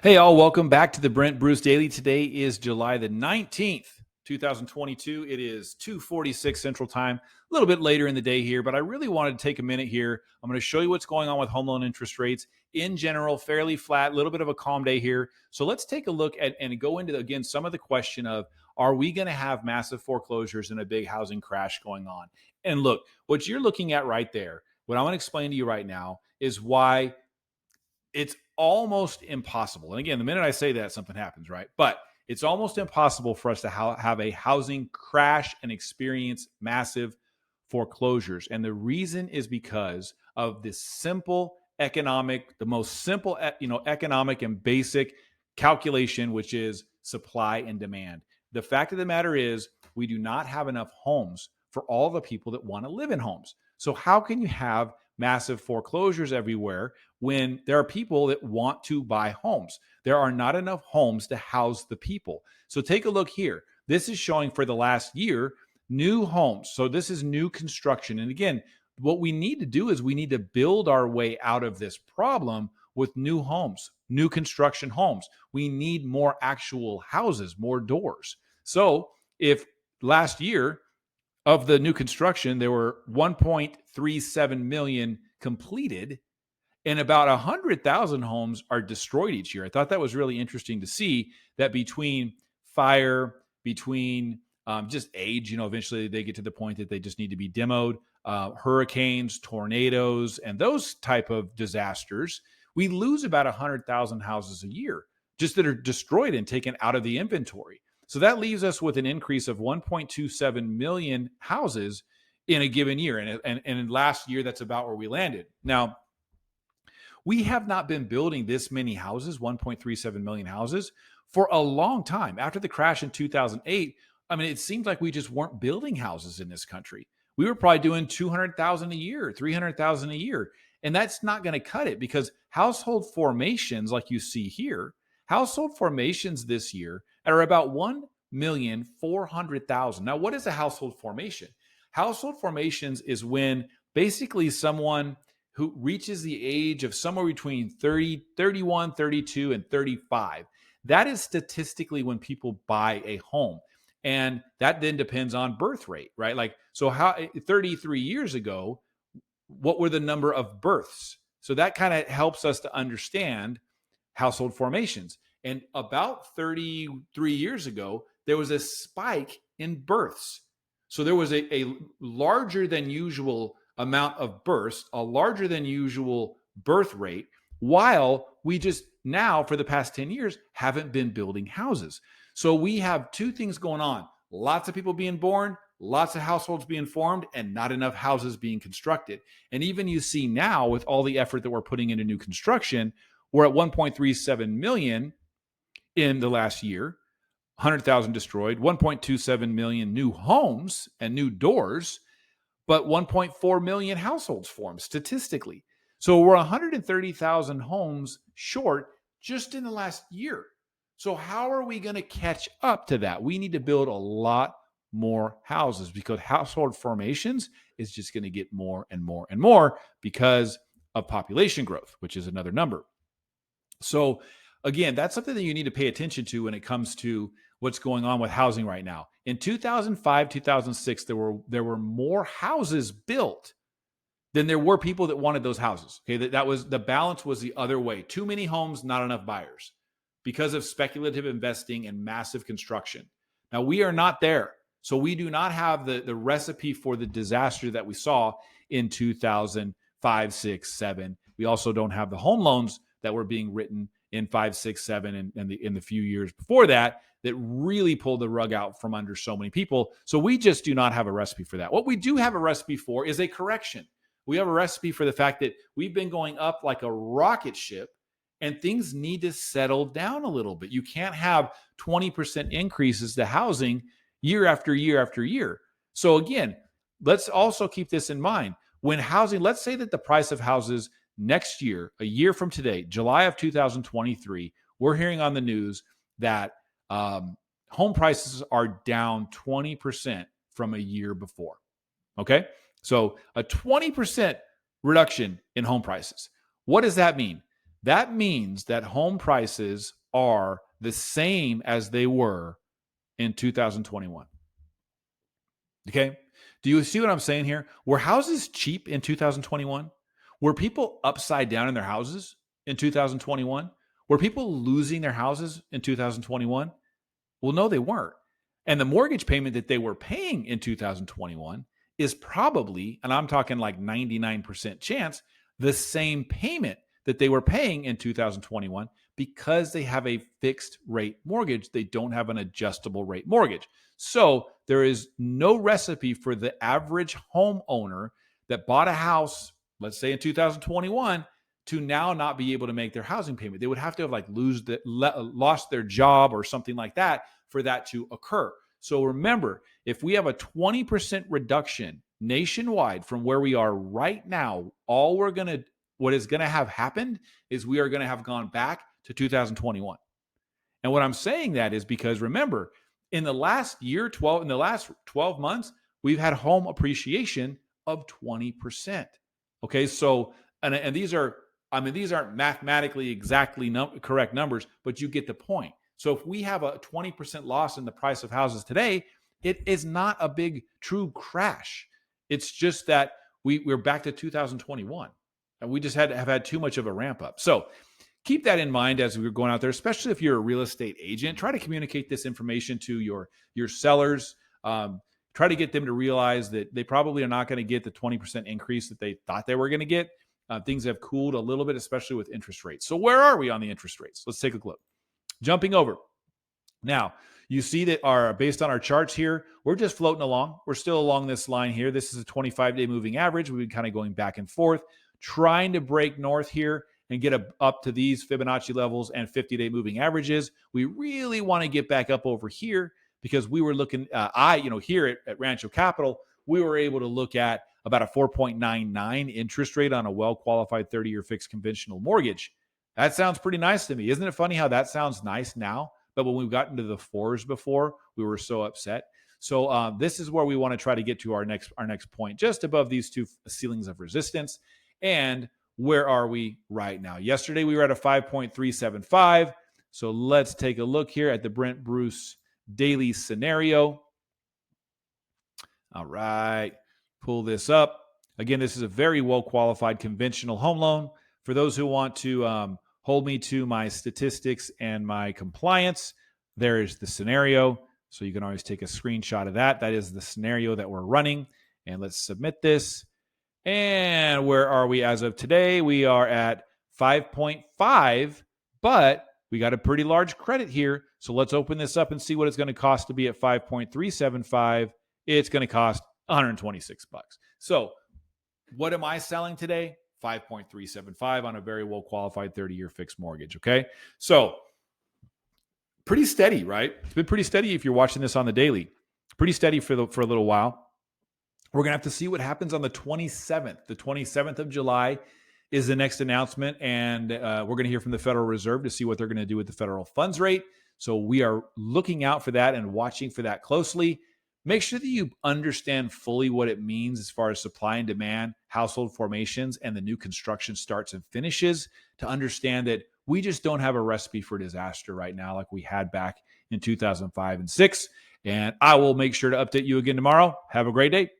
Hey, all, welcome back to the Brent Bruce Daily. Today is July the 19th, 2022. It is 2:46 Central Time, a little bit later in the day here, but I really wanted to take a minute here. I'm going to show you what's going on with home loan interest rates. In general, fairly flat, a little bit of a calm day here. So let's take a look at and go into, again, some of the question of, are we going to have massive foreclosures and a big housing crash going on? And look, what you're looking at right there, what I want to explain to you right now is why it's almost impossible. And again, the minute I say that, something happens, right? But it's almost impossible for us to have a housing crash and experience massive foreclosures. And the reason is because of this simple economic, the most simple, economic and basic calculation, which is supply and demand. The fact of the matter is, we do not have enough homes for all the people that want to live in homes. So how can you have massive foreclosures everywhere when there are people that want to buy homes? There are not enough homes to house the people. So take a look here. This is showing for the last year, new homes. So this is new construction. And again, what we need to do is we need to build our way out of this problem with new homes, new construction homes. We need more actual houses, more doors. So if last year, of the new construction, there were 1.37 million completed, and about 100,000 homes are destroyed each year. I thought that was really interesting to see that between fire, between just age, eventually they get to the point that they just need to be demoed, hurricanes, tornadoes, and those type of disasters, we lose about 100,000 houses a year just that are destroyed and taken out of the inventory. So that leaves us with an increase of 1.27 million houses in a given year. And last year, that's about where we landed. Now, we have not been building this many houses, 1.37 million houses, for a long time. After the crash in 2008, it seemed like we just weren't building houses in this country. We were probably doing 200,000 a year, 300,000 a year. And that's not going to cut it, because household formations, like you see here, household formations this year are about 1,400,000. Now, what is a household formation? Household formations is when basically someone who reaches the age of somewhere between 30, 31, 32, and 35. That is statistically when people buy a home. And that then depends on birth rate, right? Like, so 33 years ago, what were the number of births? So that kind of helps us to understand household formations. And about 33 years ago, there was a spike in births. So there was a larger than usual amount of births, a larger than usual birth rate, while we just now, for the past 10 years, haven't been building houses. So we have two things going on. Lots of people being born, lots of households being formed, and not enough houses being constructed. And even you see now, with all the effort that we're putting into new construction, we're at 1.37 million in the last year, 100,000 destroyed, 1.27 million new homes and new doors, but 1.4 million households formed statistically. So we're 130,000 homes short just in the last year. So how are we going to catch up to that? We need to build a lot more houses, because household formations is just going to get more and more and more because of population growth, which is another number. So again, that's something that you need to pay attention to when it comes to what's going on with housing right now. In 2005, 2006, there were more houses built than there were people that wanted those houses. Okay, that was the balance was the other way. Too many homes, not enough buyers, because of speculative investing and massive construction. Now, we are not there. So we do not have the recipe for the disaster that we saw in 2005, 6, 7. We also don't have the home loans that were being written in 5, 6, 7, and in the few years before that really pulled the rug out from under so many people. So we just do not have a recipe for that. What we do have a recipe for is a correction. We have a recipe for the fact that we've been going up like a rocket ship, and things need to settle down a little bit. You can't have 20% increases to housing year after year after year. So again, let's also keep this in mind. When housing, let's say that the price of houses next year, a year from today, July of 2023, we're hearing on the news that home prices are down 20% from a year before. Okay? So a 20% reduction in home prices. What does that mean? that means that home prices are the same as they were in 2021. Okay? Do you see what I'm saying here? Were houses cheap in 2021? Were people upside down in their houses in 2021? Were people losing their houses in 2021? Well, no, they weren't. And the mortgage payment that they were paying in 2021 is probably, and I'm talking like 99% chance, the same payment that they were paying in 2021 because they have a fixed rate mortgage. They don't have an adjustable rate mortgage. So there is no recipe for the average homeowner that bought a house, let's say in 2021, to now not be able to make their housing payment. They would have to have like lost their job or something like that for that to occur. So remember, if we have a 20% reduction nationwide from where we are right now, what is going to have happened is we are going to have gone back to 2021. And what I'm saying that is because remember, in the last 12 months, we've had home appreciation of 20%. Okay, so and these aren't mathematically exactly correct numbers, but you get the point. So if we have a 20% loss in the price of houses today, it is not a big true crash. It's just that we're back to 2021, and we just have had too much of a ramp up. So keep that in mind as we're going out there, especially if you're a real estate agent. Try to communicate this information to your sellers. Try to get them to realize that they probably are not going to get the 20% increase that they thought they were going to get. Things have cooled a little bit, especially with interest rates. So where are we on the interest rates? Let's take a look. Jumping over. Now, you see that based on our charts here, we're just floating along. We're still along this line here. This is a 25-day moving average. We've been kind of going back and forth, trying to break north here and get up to these Fibonacci levels and 50-day moving averages. We really want to get back up over here because we were looking, here at Rancho Capital, we were able to look at about a 4.99 interest rate on a well-qualified 30-year fixed conventional mortgage. That sounds pretty nice to me. Isn't it funny how that sounds nice now? But when we've gotten to the fours before, we were so upset. So this is where we want to try to get to our next point, just above these two ceilings of resistance. And where are we right now? Yesterday, we were at a 5.375. So let's take a look here at the Brent Bruce Daily scenario. All right, pull this up. Again, this is a very well-qualified conventional home loan. For those who want to hold me to my statistics and my compliance, there is the scenario. So you can always take a screenshot of that. That is the scenario that we're running. And let's submit this. And where are we as of today? We are at 5.5, but we got a pretty large credit here. So let's open this up and see what it's going to cost to be at 5.375. It's going to cost $126. So what am I selling today? 5.375 on a very well-qualified 30-year fixed mortgage, okay? So pretty steady, right? It's been pretty steady if you're watching this on the daily. Pretty steady for a little while. We're going to have to see what happens on the 27th. The 27th of July is the next announcement, and we're going to hear from the Federal Reserve to see what they're going to do with the federal funds rate. So we are looking out for that and watching for that closely. Make sure that you understand fully what it means as far as supply and demand, household formations, and the new construction starts and finishes to understand that we just don't have a recipe for disaster right now like we had back in 2005 and 2006. And I will make sure to update you again tomorrow. Have a great day.